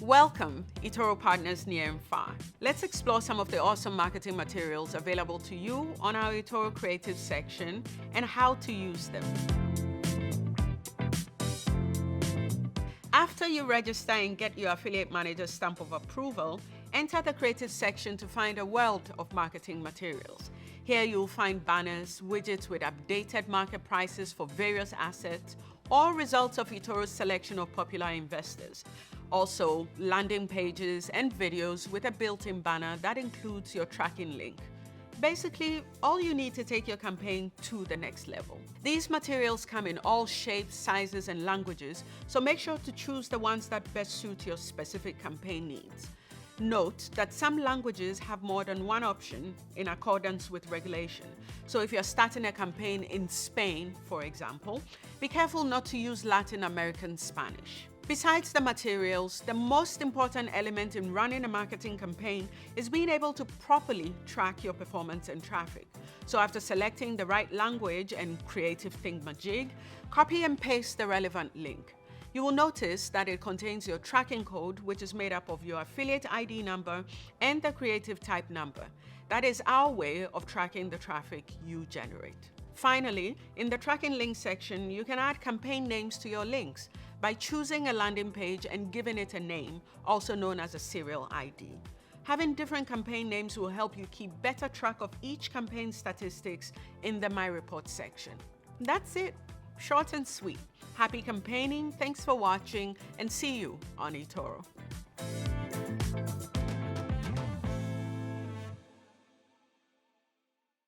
Welcome, eToro partners near and far. Let's explore some of the awesome marketing materials available to you on our eToro Creative section and how to use them. After you register and get your Affiliate Manager stamp of approval, enter the Creative section to find a wealth of marketing materials. Here you'll find banners, widgets with updated market prices for various assets, or results of eToro's selection of popular investors. Also, landing pages and videos with a built-in banner that includes your tracking link. Basically, all you need to take your campaign to the next level. These materials come in all shapes, sizes, and languages, so make sure to choose the ones that best suit your specific campaign needs. Note that some languages have more than one option in accordance with regulation. So if you're starting a campaign in Spain, for example, be careful not to use Latin American Spanish. Besides the materials, the most important element in running a marketing campaign is being able to properly track your performance and traffic. So after selecting the right language and creative thingamajig, copy and paste the relevant link. You will notice that it contains your tracking code, which is made up of your affiliate ID number and the creative type number. That is our way of tracking the traffic you generate. Finally, in the tracking link section, you can add campaign names to your links by choosing a landing page and giving it a name, also known as a serial ID. Having different campaign names will help you keep better track of each campaign statistics in the My Report section. That's it. Short and sweet. Happy campaigning, thanks for watching, and see you on eToro.